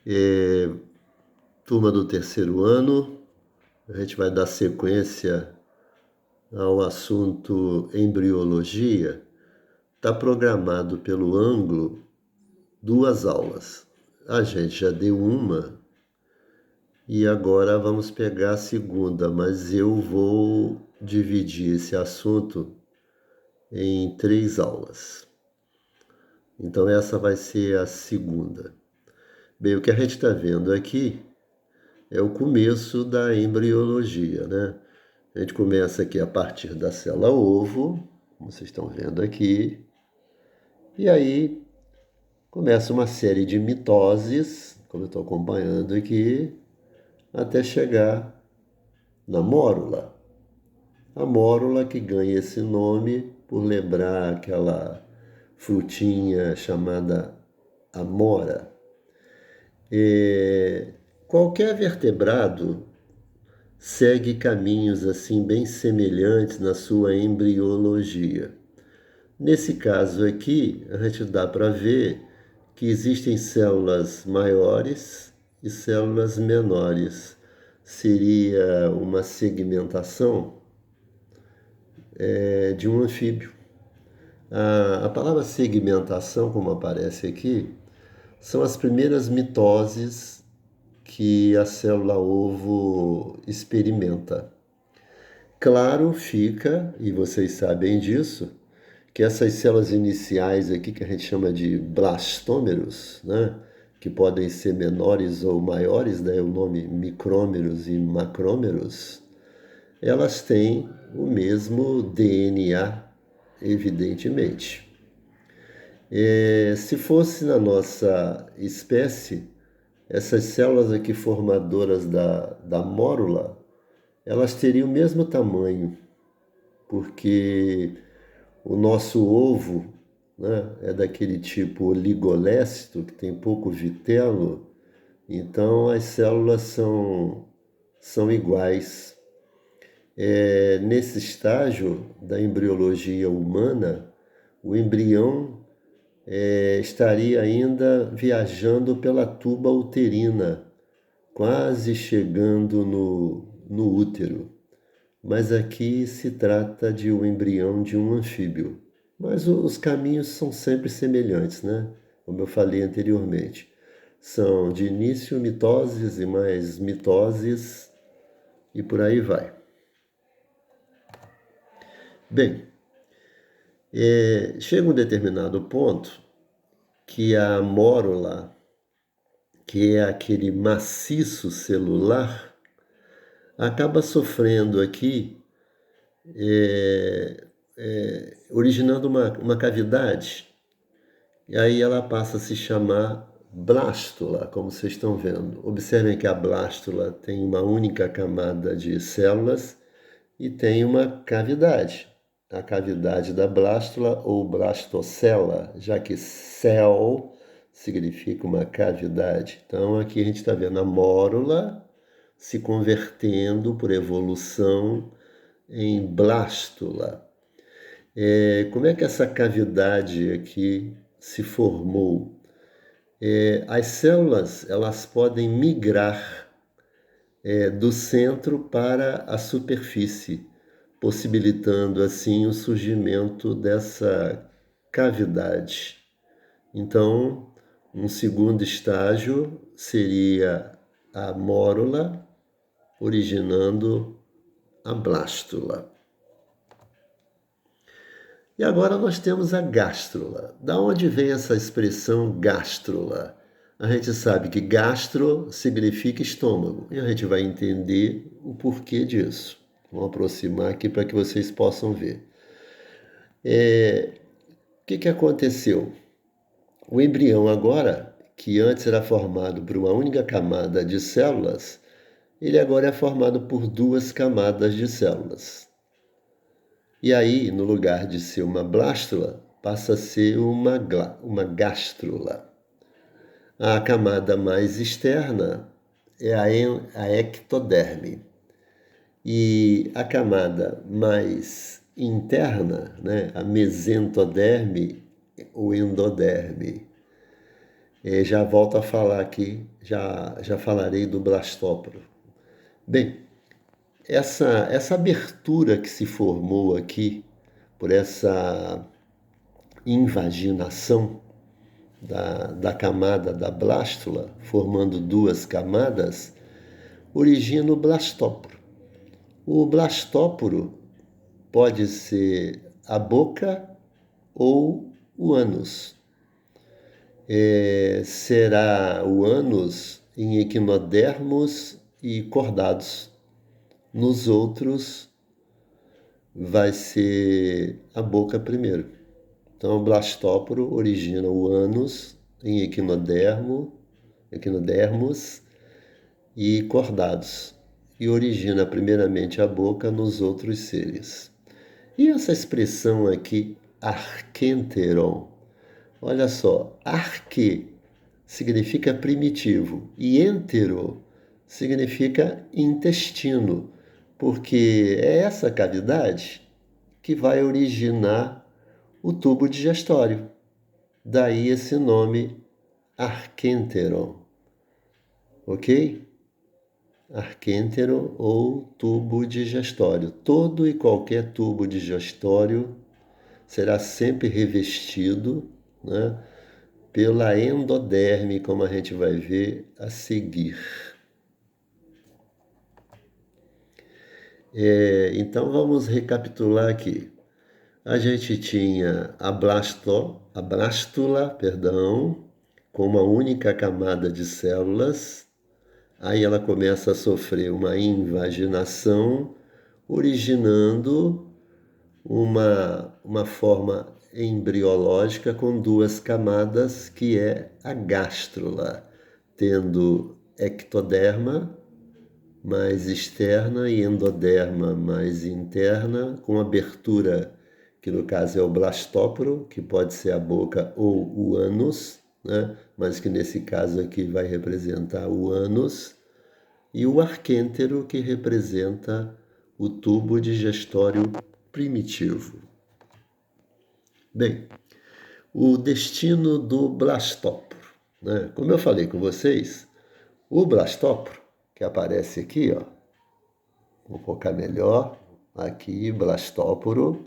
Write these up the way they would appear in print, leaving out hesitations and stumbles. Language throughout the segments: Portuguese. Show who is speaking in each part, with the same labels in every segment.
Speaker 1: É, turma do terceiro ano, a gente vai dar sequência ao assunto embriologia. Está programado pelo ângulo 2 aulas. A gente já deu uma e agora vamos pegar a segunda, mas eu vou dividir esse assunto em 3 aulas. Então essa vai ser a segunda. Bem, o que a gente está vendo aqui é o começo da embriologia, né? A gente começa aqui a partir da célula ovo, como vocês estão vendo aqui, e aí começa uma série de mitoses, como eu estou acompanhando aqui, até chegar na mórula. A mórula que ganha esse nome por lembrar aquela frutinha chamada amora. Qualquer vertebrado segue caminhos assim bem semelhantes na sua embriologia. Nesse caso aqui, a gente dá para ver que existem células maiores e células menores. Seria uma segmentação de um anfíbio. A palavra segmentação, como aparece aqui, são as primeiras mitoses que a célula ovo experimenta. Claro fica, e vocês sabem disso, que essas células iniciais aqui, que a gente chama de blastômeros, né, que podem ser menores ou maiores, daí o nome micrômeros e macrômeros, elas têm o mesmo DNA, evidentemente. Se fosse na nossa espécie, essas células aqui formadoras da mórula, elas teriam o mesmo tamanho, porque o nosso ovo, né, é daquele tipo oligolécito, que tem pouco vitelo, então as células são iguais. Nesse estágio da embriologia humana, o embrião estaria ainda viajando pela tuba uterina, quase chegando no útero. Mas aqui se trata de um embrião de um anfíbio. Mas os caminhos são sempre semelhantes, né? Como eu falei anteriormente. São de início mitoses e mais mitoses e por aí vai. Bem, chega um determinado ponto que a mórula, que é aquele maciço celular, acaba sofrendo aqui, originando uma cavidade. E aí ela passa a se chamar blástula, como vocês estão vendo. Observem que a blástula tem uma única camada de células e tem uma cavidade. A cavidade da blástula ou blastocela, já que cell significa uma cavidade. Então aqui a gente está vendo a mórula se convertendo por evolução em blástula. Como é que essa cavidade aqui se formou? As células elas podem migrar do centro para a superfície, possibilitando assim o surgimento dessa cavidade. Então, um segundo estágio seria a mórula originando a blástula. E agora nós temos a gástrula. Da onde vem essa expressão gástrula? A gente sabe que gastro significa estômago e a gente vai entender o porquê disso. Vou aproximar aqui para que vocês possam ver. O que aconteceu? O embrião agora, que antes era formado por uma única camada de células, ele agora é formado por 2 camadas de células. E aí, no lugar de ser uma blástula, passa a ser uma gástrula. A camada mais externa é a ectoderme. E a camada mais interna, né, a mesentoderme ou endoderme. Já volto a falar aqui, já falarei do blastóporo. Bem, essa abertura que se formou aqui por essa invaginação da camada da blástula, formando duas camadas, origina o blastóporo. O blastóporo pode ser a boca ou o ânus. Será o ânus em equinodermos e cordados. Nos outros, vai ser a boca primeiro. Então, o blastóporo origina o ânus em equinodermos e cordados, e origina primeiramente a boca nos outros seres. E essa expressão aqui, arquenteron, olha só, arque significa primitivo e entero significa intestino, porque é essa cavidade que vai originar o tubo digestório. Daí esse nome arquenteron, ok? Arquêntero ou tubo digestório. Todo e qualquer tubo digestório será sempre revestido, né, pela endoderme, como a gente vai ver a seguir. Então vamos recapitular aqui. A gente tinha a blástula, com uma única camada de células. Aí ela começa a sofrer uma invaginação, originando uma forma embriológica com duas camadas, que é a gástrula, tendo ectoderma mais externa e endoderma mais interna, com abertura, que no caso é o blastóporo, que pode ser a boca ou o ânus, né? Mas que nesse caso aqui vai representar o ânus, e o arquêntero, que representa o tubo digestório primitivo. Bem, o destino do blastóporo, né? Como eu falei com vocês, o blastóporo, que aparece aqui, ó, vou focar melhor, aqui, blastóporo,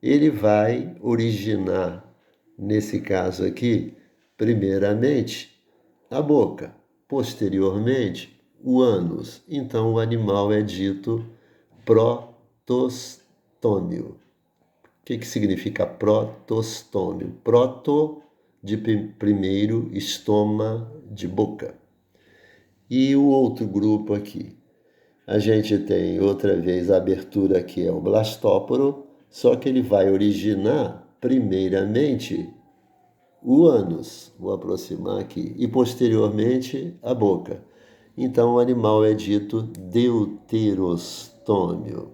Speaker 1: ele vai originar, nesse caso aqui, primeiramente, a boca, posteriormente, o ânus. Então, o animal é dito protostômio. O que significa protostômio? Proto, de primeiro, estoma, de boca. E o outro grupo aqui? A gente tem outra vez a abertura aqui, é o blastóporo, só que ele vai originar primeiramente o ânus, vou aproximar aqui, e posteriormente a boca. Então o animal é dito deuterostômio.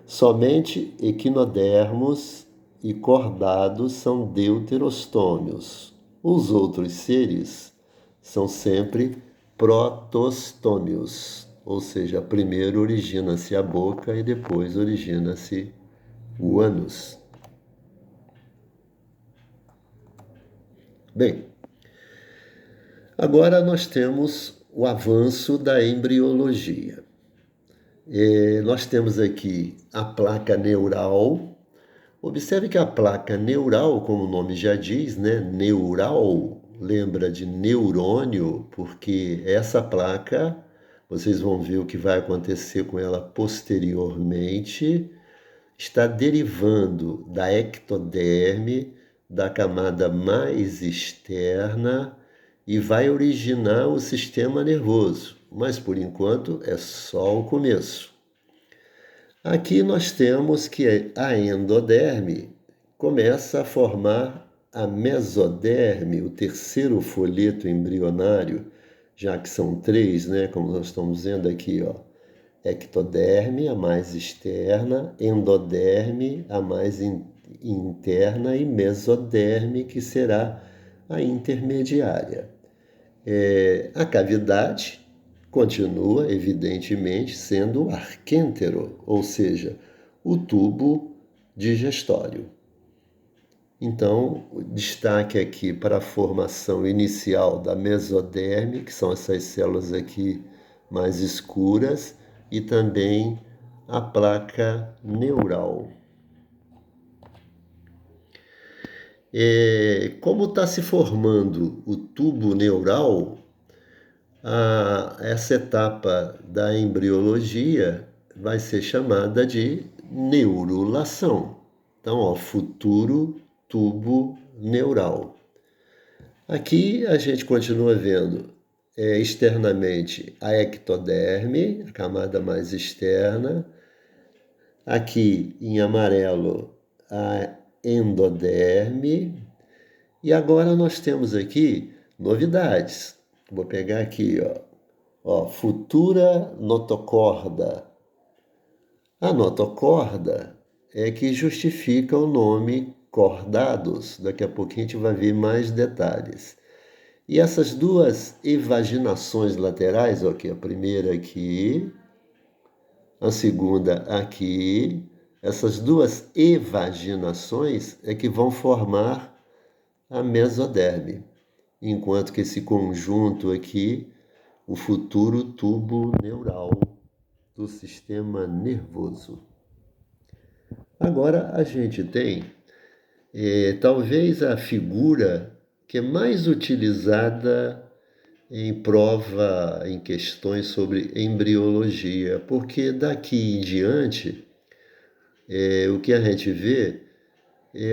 Speaker 1: Somente equinodermos e cordados são deuterostômios. Os outros seres são sempre protostômios, ou seja, primeiro origina-se a boca e depois origina-se o ânus. Bem, agora nós temos o avanço da embriologia. Nós temos aqui a placa neural. Observe que a placa neural, como o nome já diz, né, neural, lembra de neurônio, porque essa placa, vocês vão ver o que vai acontecer com ela posteriormente, está derivando da ectoderme, da camada mais externa, e vai originar o sistema nervoso. Mas, por enquanto, é só o começo. Aqui nós temos que a endoderme começa a formar a mesoderme, o terceiro folheto embrionário, já que são três, né? Como nós estamos vendo aqui, ó. Ectoderme, a mais externa, endoderme, a mais interna, e mesoderme, que será a intermediária. A cavidade continua, evidentemente, sendo o arquêntero, ou seja, o tubo digestório. Então, o destaque aqui para a formação inicial da mesoderme, que são essas células aqui mais escuras, e também a placa neural. Como está se formando o tubo neural, essa etapa da embriologia vai ser chamada de neurulação. Então, ó, futuro tubo neural. Aqui a gente continua vendo externamente a ectoderme, a camada mais externa. Aqui em amarelo a endoderme. E agora nós temos aqui novidades. Vou pegar aqui, ó, futura notocorda. A notocorda é que justifica o nome cordados. Daqui a pouquinho a gente vai ver mais detalhes. E essas duas evaginações laterais, ok, a primeira aqui, a segunda aqui, essas duas evaginações é que vão formar a mesoderme, enquanto que esse conjunto aqui, o futuro tubo neural do sistema nervoso. Agora a gente tem talvez a figura que é mais utilizada em prova, em questões sobre embriologia, porque daqui em diante o que a gente vê é,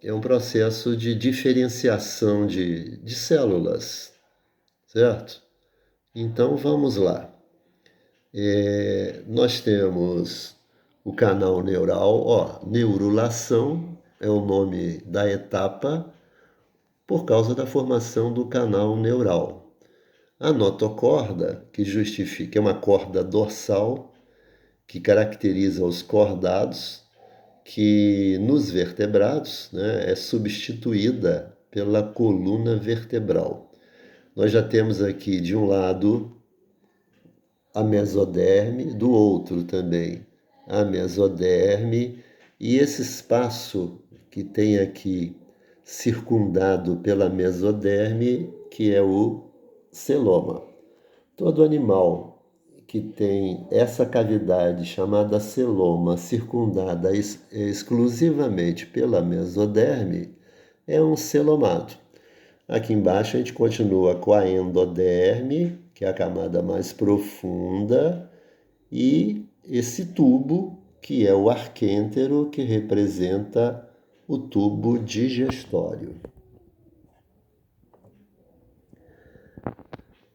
Speaker 1: é um processo de diferenciação de células, certo? Então vamos lá. Nós temos o canal neural, ó, neurulação é o nome da etapa por causa da formação do canal neural. A notocorda, que justifica, é uma corda dorsal que caracteriza os cordados, que nos vertebrados, né, é substituída pela coluna vertebral. Nós já temos aqui de um lado a mesoderme, do outro também a mesoderme, e esse espaço que tem aqui circundado pela mesoderme, que é o celoma. Todo animal que tem essa cavidade chamada celoma circundada exclusivamente pela mesoderme é um celomado. Aqui embaixo a gente continua com a endoderme, que é a camada mais profunda, e esse tubo, que é o arquêntero, que representa o tubo digestório.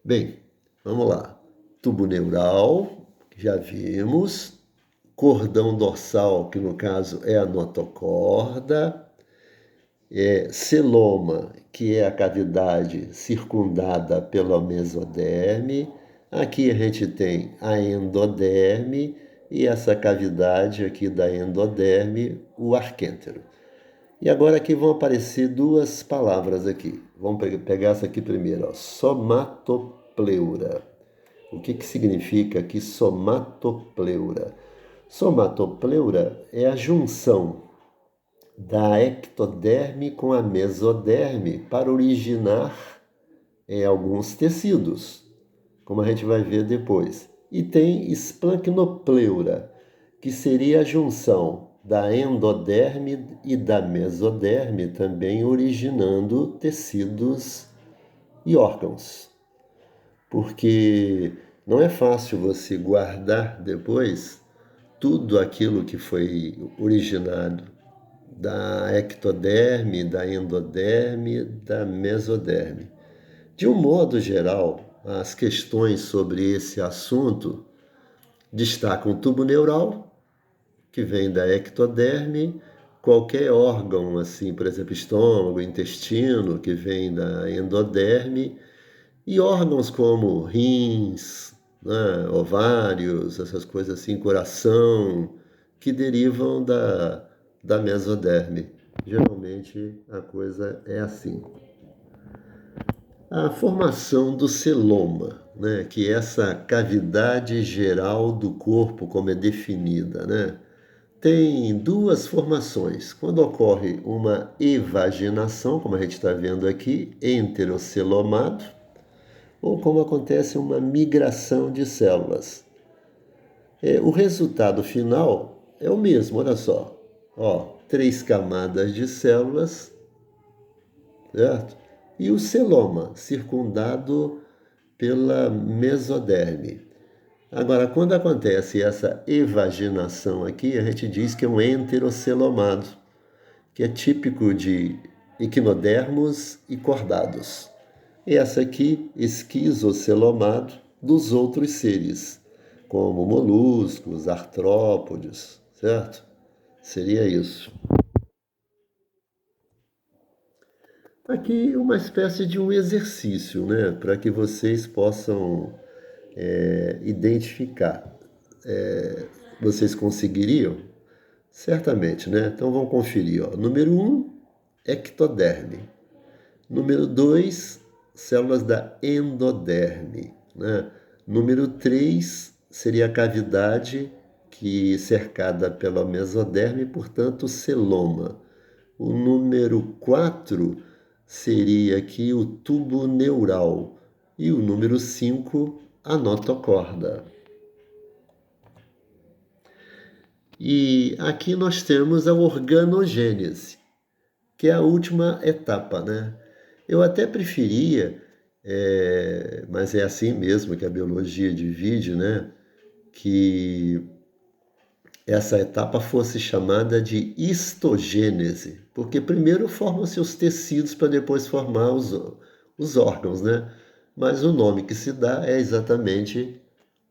Speaker 1: Bem, vamos lá. Tubo neural, que já vimos. Cordão dorsal, que no caso é a notocorda. Celoma, que é a cavidade circundada pela mesoderme. Aqui a gente tem a endoderme e essa cavidade aqui da endoderme, o arquêntero. E agora aqui vão aparecer duas palavras aqui. Vamos pegar essa aqui primeiro, ó, somatopleura. O que significa aqui somatopleura? Somatopleura é a junção da ectoderme com a mesoderme para originar alguns tecidos, como a gente vai ver depois. E tem esplancnopleura, que seria a junção da endoderme e da mesoderme, também originando tecidos e órgãos. Porque não é fácil você guardar depois tudo aquilo que foi originado da ectoderme, da endoderme, da mesoderme. De um modo geral, as questões sobre esse assunto destacam o tubo neural, que vem da ectoderme, qualquer órgão, assim, por exemplo, estômago, intestino, que vem da endoderme, e órgãos como rins, né, ovários, essas coisas assim, coração, que derivam da mesoderme. Geralmente a coisa é assim. A formação do celoma, né, que é essa cavidade geral do corpo, como é definida, né? tem duas formações. Quando ocorre uma evaginação, como a gente está vendo aqui, enterocelomado, ou como acontece uma migração de células. O resultado final é o mesmo, olha só. Ó, 3 camadas de células, certo? E o celoma, circundado pela mesoderme. Agora, quando acontece essa evaginação aqui, a gente diz que é um enterocelomado, que é típico de equinodermos e cordados. E essa aqui, esquizocelomado dos outros seres, como moluscos, artrópodes, certo? Seria isso. Aqui uma espécie de um exercício, né? Para que vocês possam identificar. Vocês conseguiriam? Certamente, né? Então vamos conferir. Ó. Número 1, ectoderme. Número 2, células da endoderme. Né? Número 3 seria a cavidade que cercada pela mesoderme, portanto, celoma. O número 4 seria aqui o tubo neural. E o número 5, a notocorda. E aqui nós temos a organogênese, que é a última etapa, né? Eu até preferia, mas é assim mesmo que a biologia divide, né? Que essa etapa fosse chamada de histogênese, porque primeiro formam-se os tecidos para depois formar os órgãos, né? Mas o nome que se dá é exatamente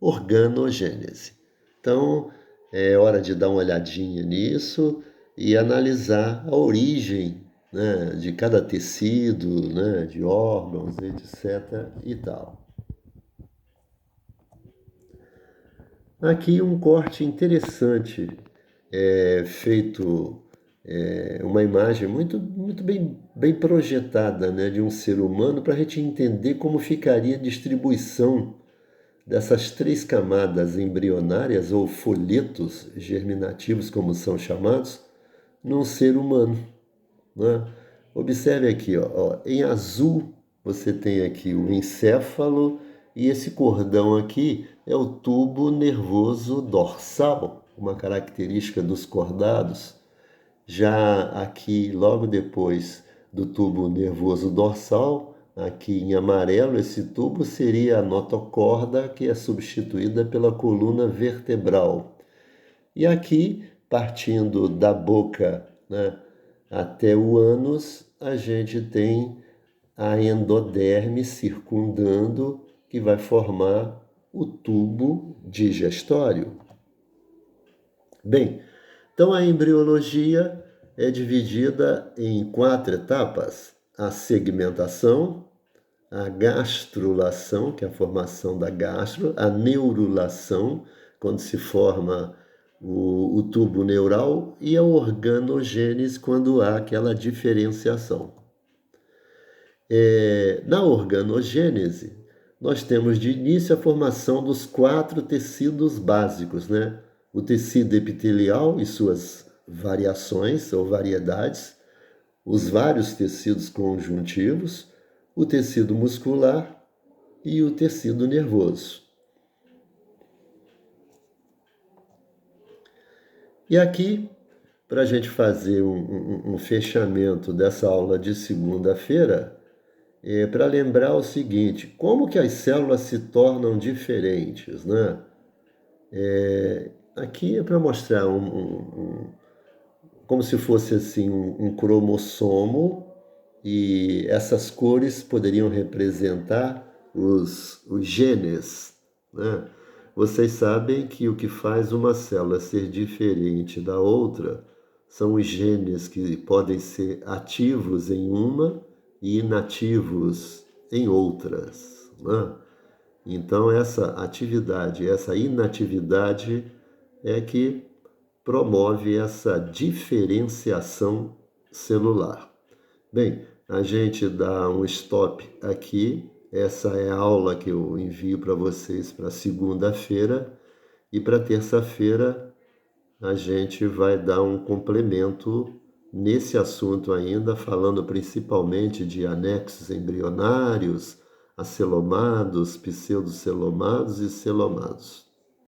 Speaker 1: organogênese. Então, é hora de dar uma olhadinha nisso e analisar a origem, né, de cada tecido, né, de órgãos, etc. e tal. Aqui um corte interessante, feito uma imagem muito bem projetada, né, de um ser humano para a gente entender como ficaria a distribuição dessas 3 camadas embrionárias ou folhetos germinativos, como são chamados, num ser humano. Né? Observe aqui, ó, em azul você tem aqui o encéfalo e esse cordão aqui é o tubo nervoso dorsal, uma característica dos cordados. Já aqui, logo depois do tubo nervoso dorsal, aqui em amarelo, esse tubo seria a notocorda, que é substituída pela coluna vertebral. E aqui, partindo da boca, né, até o ânus, a gente tem a endoderme circundando, que vai formar o tubo digestório. Bem, então a embriologia é dividida em 4 etapas: a segmentação, a gastrulação, que é a formação da gastro, a neurulação, quando se forma o tubo neural, e a organogênese, quando há aquela diferenciação. Na organogênese, nós temos de início a formação dos 4 tecidos básicos, né? O tecido epitelial e suas variações ou variedades, os vários tecidos conjuntivos, o tecido muscular e o tecido nervoso. E aqui, para a gente fazer um fechamento dessa aula de segunda-feira, para lembrar o seguinte: como que as células se tornam diferentes, né? Aqui é para mostrar como se fosse assim um cromossomo, e essas cores poderiam representar os genes, né? Vocês sabem que o que faz uma célula ser diferente da outra são os genes que podem ser ativos em uma e inativos em outras, né? Então, essa atividade, essa inatividade é que promove essa diferenciação celular. Bem, a gente dá um stop aqui. Essa é a aula que eu envio para vocês para segunda-feira. E para terça-feira a gente vai dar um complemento nesse assunto ainda, falando principalmente de anexos embrionários, acelomados, pseudocelomados e celomados.